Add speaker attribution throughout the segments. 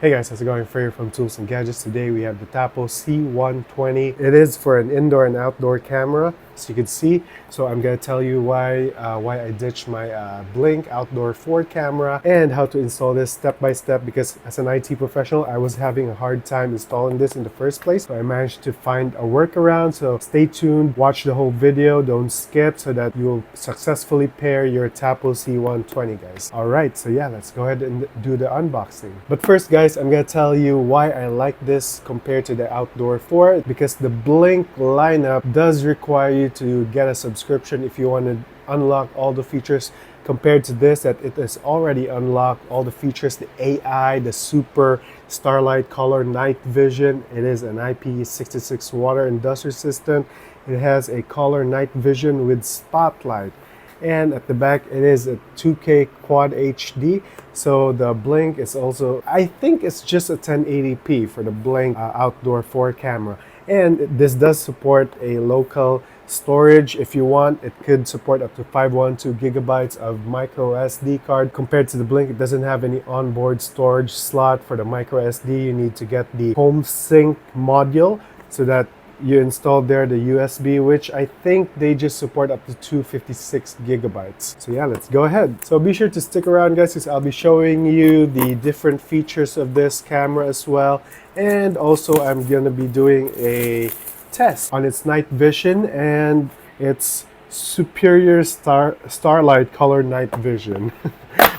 Speaker 1: Hey guys, how's it going? Freya from Tools and Gadgets. Today we have the Tapo C120. It is for an indoor and outdoor camera, as you can see. So I'm gonna tell you why I ditched my Blink Outdoor 4 camera and how to install this step by step, because as an IT professional, I was having a hard time installing this in the first place. So I managed to find a workaround. So stay tuned, watch the whole video, don't skip, so that you'll successfully pair your Tapo C120, guys. All right, so yeah, let's go ahead and do the unboxing. But first, guys, I'm gonna tell you why I like this compared to the Outdoor 4, because the Blink lineup does require you to get a subscription if you want to unlock all the features, compared to this that it is already unlocked all the features, the AI, the super starlight color night vision. It is an IP66 water and dust resistant. It has a color night vision with spotlight. And at the back, it is a 2K Quad HD. So the Blink is also, I think it's just a 1080p for the Blink Outdoor 4 camera. And this does support a local storage if you want. It could support up to 512 gigabytes of micro SD card. Compared to the Blink, it doesn't have any onboard storage slot for the micro SD. You need to get the home sync module so that you install there the USB, which I think they just support up to 256 gigabytes. So yeah, let's go ahead. So be sure to stick around, guys, because I'll be showing you the different features of this camera as well. And also I'm gonna be doing a test on its night vision and its superior starlight color night vision.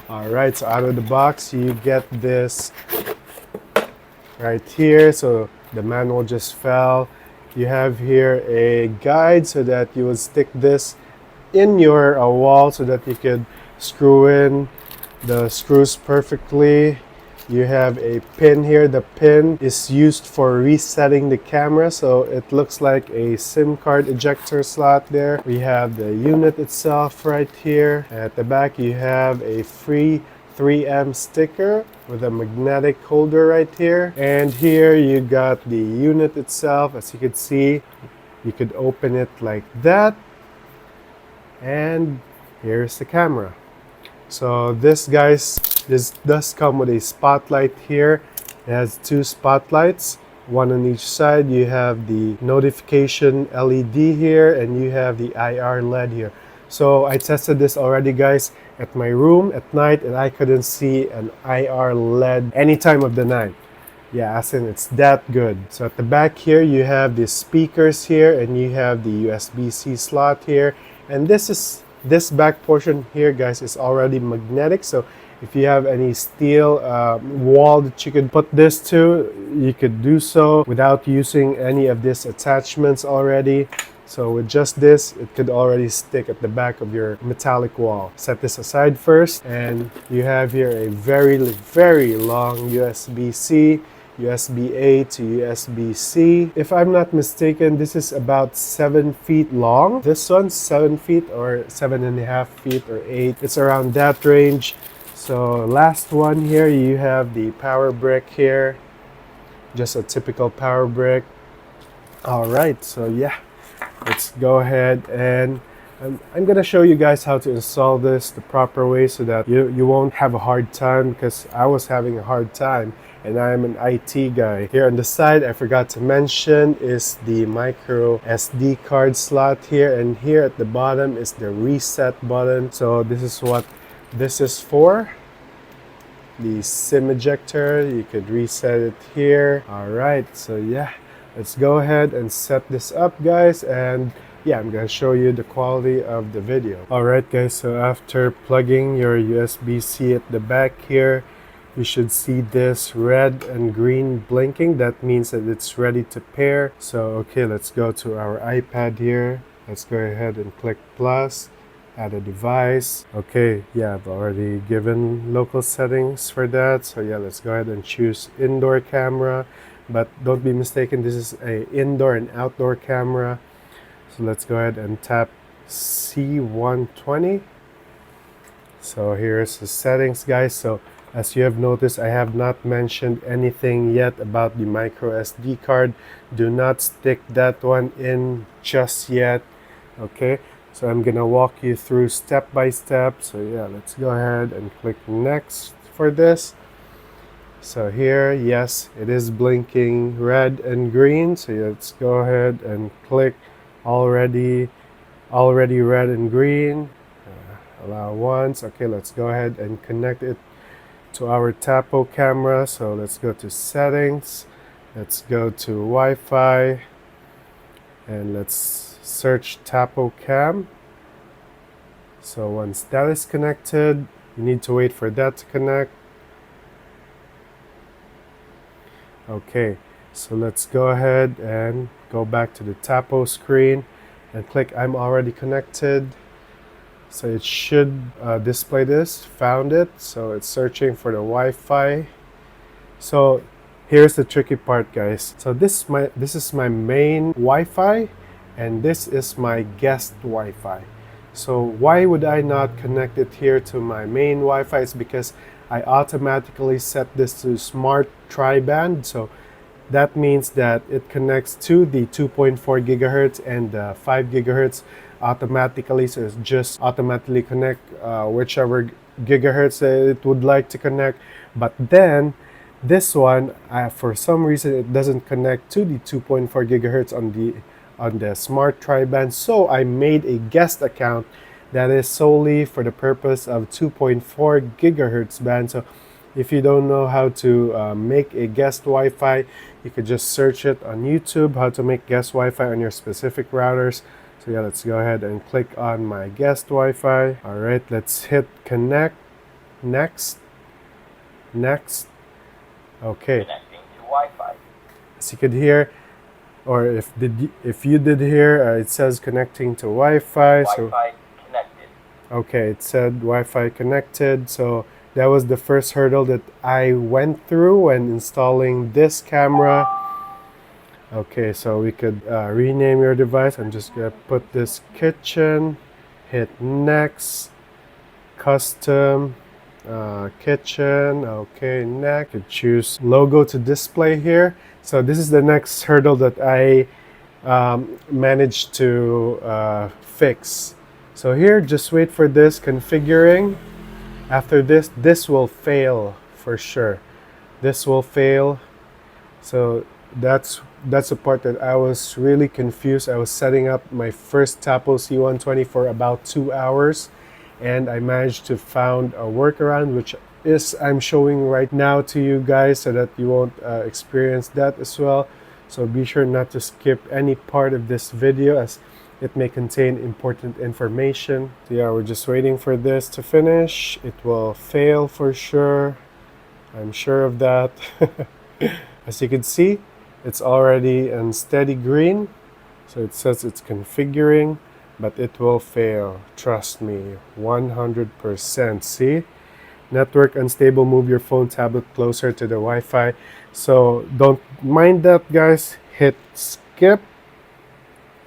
Speaker 1: All right, so out of the box, you get this right here. So the manual just fell. You have here a guide so that you would stick this in your wall so that you could screw in the screws perfectly. You have a pin here. The pin is used for resetting the camera, so it looks like a SIM card ejector slot there. We have the unit itself right here. At the back, you have a free 3M sticker with a magnetic holder right here. And here you got the unit itself. As you can see, you could open it like that. And here's the camera. So this, guys, this does come with a spotlight here. It has two spotlights, one on each side. You have the notification LED here, and you have the IR LED here. So I tested this already, guys, at my room at night, and I couldn't see an IR LED any time of the night. Yeah, as in it's that good. So at the back here, you have the speakers here, and you have the USB-C slot here. And this back portion here, guys, is already magnetic. So if you have any steel wall that you could put this to, you could do so without using any of these attachments already. So with just this, it could already stick at the back of your metallic wall. Set this aside first, and you have here a very, very long USB-C, USB-A to USB-C. If I'm not mistaken, this is about 7 feet long. This one's 7 feet or 7.5 feet or 8. It's around that range. So last one here, you have the power brick here. Just a typical power brick. All right, so yeah. Let's go ahead and I'm gonna show you guys how to install this the proper way so that you won't have a hard time, because I was having a hard time and I'm an IT guy. Here on the side, I forgot to mention, is the micro SD card slot here, and here at the bottom is the reset button. So this is what this is for. The SIM ejector, you could reset it here. All right, so yeah. Let's go ahead and set this up, guys, and yeah, I'm gonna show you the quality of the video. Alright, guys, so after plugging your USB-C at the back here, you should see this red and green blinking. That means that it's ready to pair. So okay, let's go to our iPad here. Let's go ahead and click plus, add a device. Okay, yeah, I've already given local settings for that. So yeah, let's go ahead and choose indoor camera. But don't be mistaken, this is a indoor and outdoor camera. So let's go ahead and tap C120. So here's the settings, guys. So as you have noticed, I have not mentioned anything yet about the micro SD card. Do not stick that one in just yet. Okay, so I'm gonna walk you through step by step. So yeah, let's go ahead and click next for this. So here, yes, it is blinking red and green. So let's go ahead and click already red and green. Allow once. Okay, let's go ahead and connect it to our Tapo camera. So let's go to settings. Let's go to Wi-Fi and let's search Tapo Cam. So once that is connected, you need to wait for that to connect. Okay, so let's go ahead and go back to the Tapo screen and click I'm already connected. So it should display this, found it. So it's searching for the Wi-Fi. So here's the tricky part, guys. So this is my main Wi-Fi and this is my guest Wi-Fi. So why would I not connect it here to my main Wi-Fi? It's because I automatically set this to smart tri-band. So that means that it connects to the 2.4 gigahertz and the 5 gigahertz automatically. So it's just automatically connect whichever gigahertz it would like to connect. But then this one, for some reason, it doesn't connect to the 2.4 gigahertz on the smart tri-band. So I made a guest account that is solely for the purpose of 2.4 gigahertz band. So if you don't know how to make a guest Wi-Fi, you could just search it on YouTube, how to make guest Wi-Fi on your specific routers. So yeah, let's go ahead and click on my guest Wi-Fi. All right, let's hit connect, next. Okay.
Speaker 2: Connecting to Wi-Fi.
Speaker 1: As you could hear, or if you did hear, it says connecting to Wi-Fi.
Speaker 2: Wi-Fi connected.
Speaker 1: Okay, it said Wi-Fi connected. So that was the first hurdle that I went through when installing this camera. Okay, so we could rename your device. I'm just gonna put this kitchen, hit next, custom, kitchen. Okay, next. You choose logo to display here. So this is the next hurdle that I managed to fix. So here, just wait for this configuring. After this will fail for sure. This will fail. So that's the part that I was really confused. I was setting up my first Tapo C120 for about 2 hours, and I managed to found a workaround, which is I'm showing right now to you guys so that you won't experience that as well. So be sure not to skip any part of this video as it may contain important information. So yeah, we're just waiting for this to finish. It will fail for sure. I'm sure of that. As you can see, it's already in steady green. So it says it's configuring, but it will fail. Trust me, 100%. See? Network unstable, move your phone tablet closer to the Wi-Fi. So don't mind that, guys. Hit skip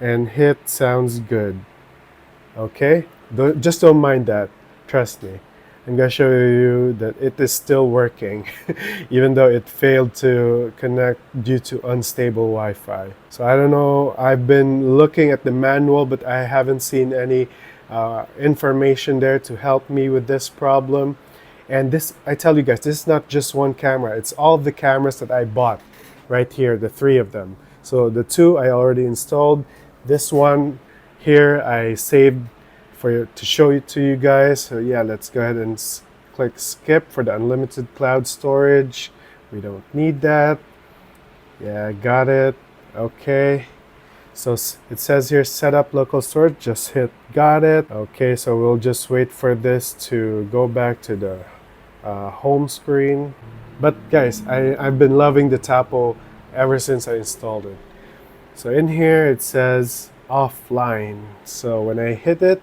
Speaker 1: and hit sounds good. Okay? Just don't mind that. Trust me. I'm gonna show you that it is still working even though it failed to connect due to unstable Wi-Fi. So I don't know, I've been looking at the manual but I haven't seen any information there to help me with this problem. And this, I tell you guys, this is not just one camera, it's all of the cameras that I bought right here, the 3 of them. So the 2 I already installed. This one here I saved to show it to you guys. So yeah, let's go ahead and click skip for the unlimited cloud storage. We don't need that. Yeah, got it. Okay, so it says here set up local storage, just hit got it. Okay, so we'll just wait for this to go back to the home screen. But guys, I've been loving the Tapo ever since I installed it. So in here it says offline. So when I hit it,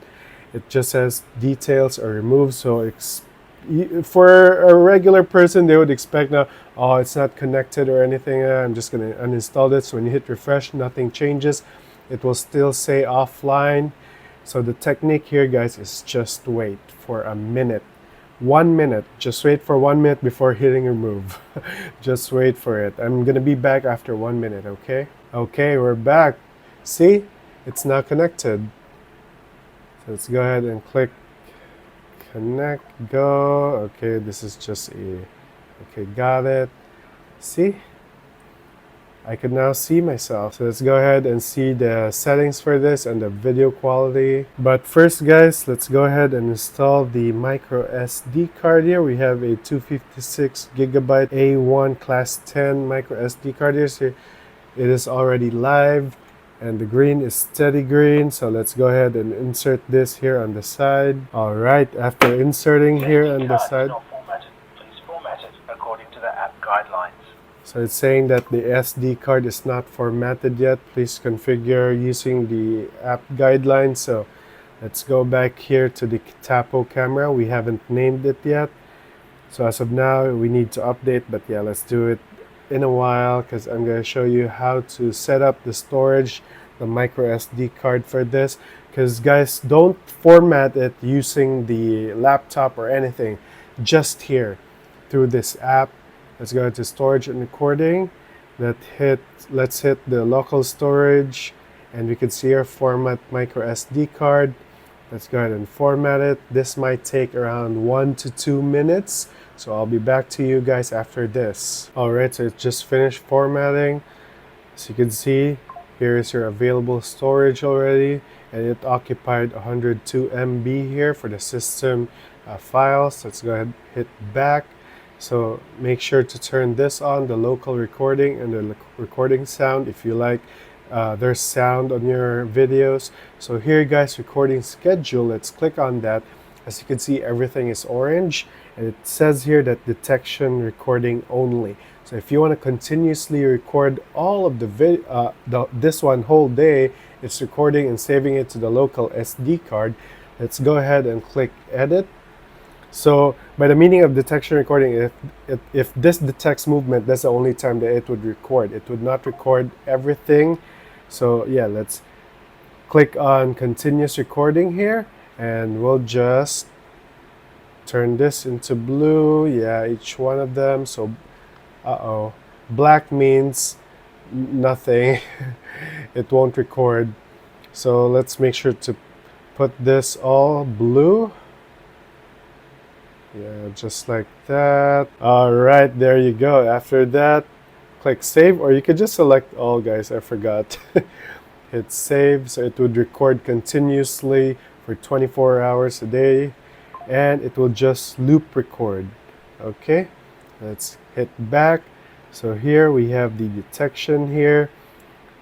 Speaker 1: it just says details are removed. So for a regular person, they would expect now, oh, it's not connected or anything. I'm just going to uninstall it. So when you hit refresh, nothing changes. It will still say offline. So the technique here, guys, is just wait for a minute. 1 minute. Just wait for 1 minute before hitting remove. Just wait for it. I'm going to be back after 1 minute, okay? Okay, we're back. See? It's not connected. So let's go ahead and click connect, go. Okay, this is just a Okay, got it. See? I can now see myself. So let's go ahead and see the settings for this and the video quality. But first guys, let's go ahead and install the micro SD card here. We have a 256 gigabyte A1 class 10 micro SD card here. So it is already live and the green is steady green. So let's go ahead and insert this here on the side. All right, after inserting here on the side.
Speaker 2: Please format it according to the app guidelines.
Speaker 1: So it's saying that the SD card is not formatted yet. Please configure using the app guidelines. So let's go back here to the Tapo camera. We haven't named it yet. So as of now, we need to update, but yeah, let's do it in a while because I'm going to show you how to set up the storage, the micro SD card for this. Because guys, don't format it using the laptop or anything, just here through this app. Let's go to storage and recording. Let's hit the local storage and we can see here format micro SD card. Let's go ahead and format it. This might take around 1 to 2 minutes. So I'll be back to you guys after this. All right, so it just finished formatting. As you can see, here is your available storage already. And it occupied 102 MB here for the system files. Let's go ahead and hit back. So make sure to turn this on, the local recording and the recording sound if you like there's sound on your videos. So here guys, recording schedule, let's click on that. As you can see, everything is orange and it says here that detection recording only. So if you want to continuously record all of this one whole day, it's recording and saving it to the local SD card. Let's go ahead and click edit. So by the meaning of detection recording, if this detects movement, that's the only time that it would record. It would not record everything. So yeah, let's click on continuous recording here and we'll just turn this into blue. Yeah, each one of them. So black means nothing. It won't record. So let's make sure to put this all blue. Yeah, just like that. All right, there you go. After that, click save, or you could just select all, guys. I forgot. Hit save, so it would record continuously for 24 hours a day, and it will just loop record. Okay, let's hit back. So here we have the detection here.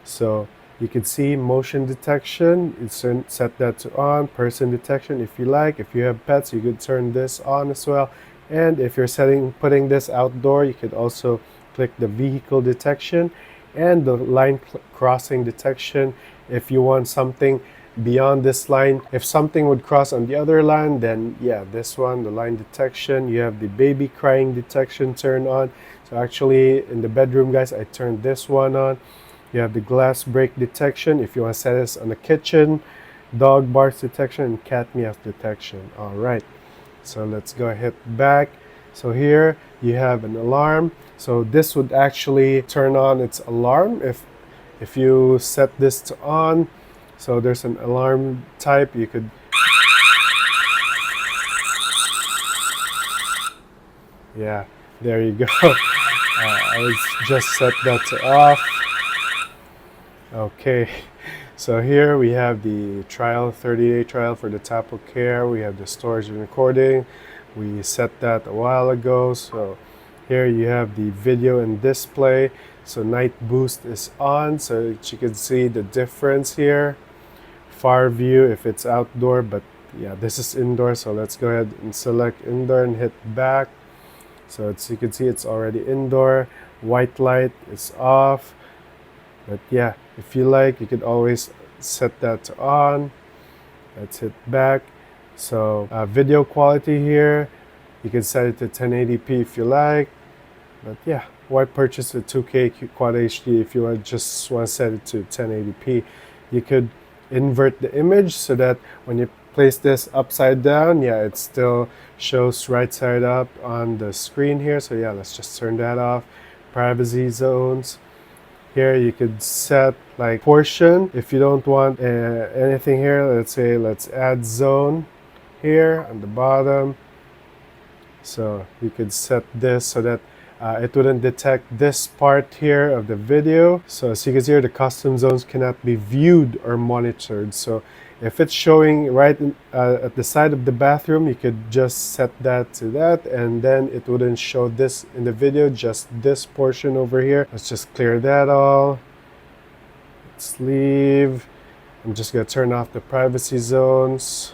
Speaker 1: So you can see motion detection. It's set that to on. Person detection if you like. If you have pets, you could turn this on as well. And if you're putting this outdoor, you could also click the vehicle detection and the line crossing detection. If you want something beyond this line, if something would cross on the other line, then yeah, this one, the line detection. You have the baby crying detection turned on. So actually in the bedroom, guys, I turned this one on. You have the glass break detection if you want to set this on the kitchen, dog barks detection, and cat meow detection. All right, so let's go hit back. So here you have an alarm. So this would actually turn on its alarm if you set this to on. So there's an alarm type. You could yeah, there you go. I just set that to off. Okay, so here we have the trial, 30-day trial for the Tapo Care. We have the storage and recording. We set that a while ago. So here you have the video and display. So night boost is on, so you can see the difference here. Far view if it's outdoor, but yeah, this is indoor. So let's go ahead and select indoor and hit back. So you can see it's already indoor. White light is off. But yeah, if you like, you could always set that to on. Let's hit back. So video quality here, you can set it to 1080p if you like. But yeah, why purchase a 2K Quad HD if you just want to set it to 1080p? You could invert the image so that when you place this upside down, yeah, it still shows right side up on the screen here. So yeah, let's just turn that off. Privacy zones. Here you could set like portion. If you don't want anything here, let's say let's add zone here on the bottom. So you could set this so that it wouldn't detect this part here of the video. So as you can see here, the custom zones cannot be viewed or monitored. So if it's showing right at the side of the bathroom, you could just set that to that, and then it wouldn't show this in the video, just this portion over here. Let's just clear that all. Let's leave. I'm just gonna turn off the privacy zones.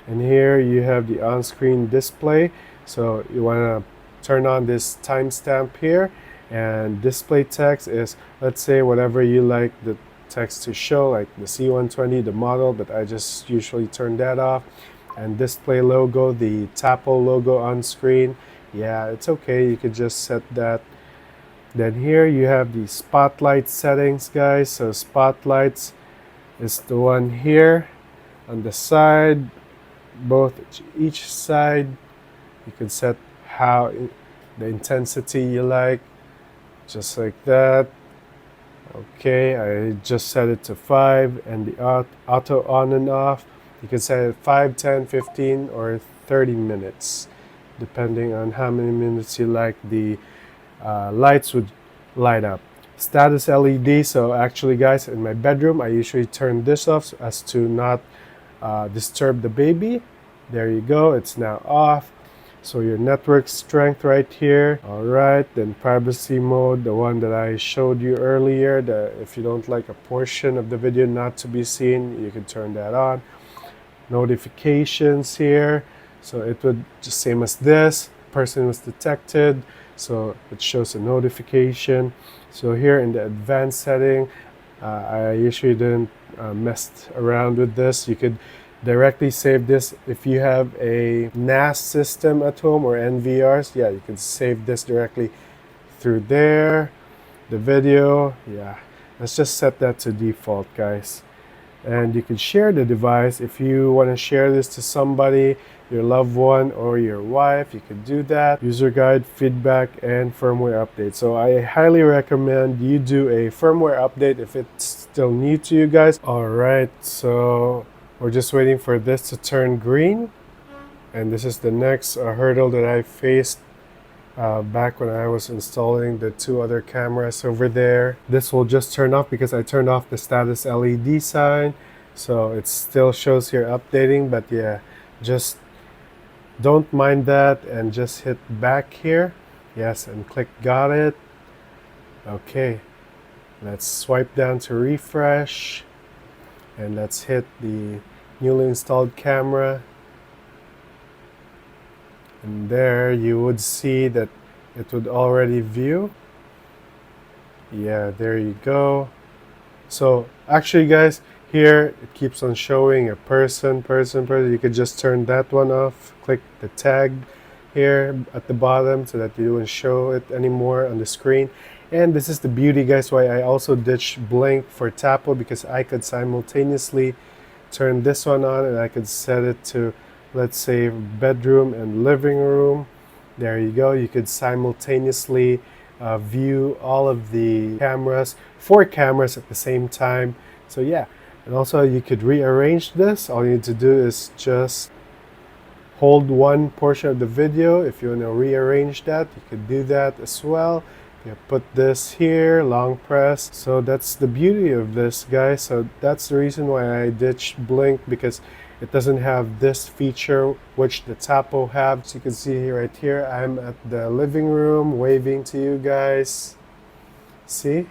Speaker 1: And here you have the on-screen display. So you wanna turn on this timestamp here, and display text is, let's say, whatever you like the text to show, like the C120, the model, but I just usually turn that off. And display logo, the Tapo logo on screen, yeah, it's okay, you could just set that. Then here you have the spotlight settings, guys. So spotlights is the one here on the side, both each side. You can set how the intensity you like, just like that. Okay, I just set it to 5, and the auto on and off, you can set it 5, 10, 15, or 30 minutes, depending on how many minutes you like the lights would light up. Status LED, so actually guys, in my bedroom, I usually turn this off as to not disturb the baby. There you go, it's now off. So your network strength right here. All right, then privacy mode, the one that I showed you earlier, if you don't like a portion of the video not to be seen, you can turn that on. Notifications here, so it would just same as this, person was detected, so it shows a notification. So here in the advanced setting, I usually didn't mess around with this. You could directly save this if you have a NAS system at home or NVRs. Yeah, you can save this directly through there. The video, yeah, let's just set that to default, guys. And you can share the device if you want to share this to somebody, your loved one or your wife. You can do that. User guide, feedback, and firmware update. So I highly recommend you do a firmware update if it's still new to you guys. All right, so we're just waiting for this to turn green, and this is the next hurdle that I faced back when I was installing the 2 other cameras over there. This will just turn off because I turned off the status LED sign, so it still shows here updating, but yeah, just don't mind that and just hit back here. Yes, and click got it. Okay, let's swipe down to refresh. And let's hit the newly installed camera. And there you would see that it would already view. Yeah, there you go. So actually guys, here it keeps on showing a person. You could just turn that one off. Click the tag here at the bottom so that you don't show it anymore on the screen. And this is the beauty, guys, why I also ditched blink for Tapo, because I could simultaneously turn this one on and I could set it to, let's say, bedroom and living room. There you go. You could simultaneously view all of the cameras, 4 cameras at the same time. So yeah, and also you could rearrange this. All you need to do is just hold one portion of the video. If you want to rearrange that, you could do that as well. You put this here, long press. So that's the beauty of this, guys. So that's the reason why I ditched blink, because it doesn't have this feature which the Tapo have. So you can see here, right here, I'm at the living room waving to you guys. See?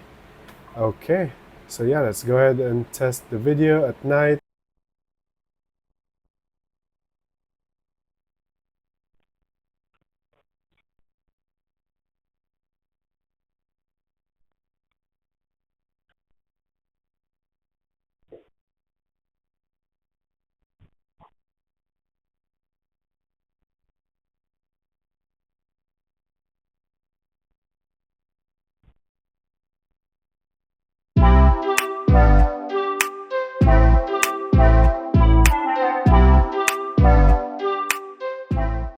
Speaker 1: Okay, so yeah, let's go ahead and test the video at night.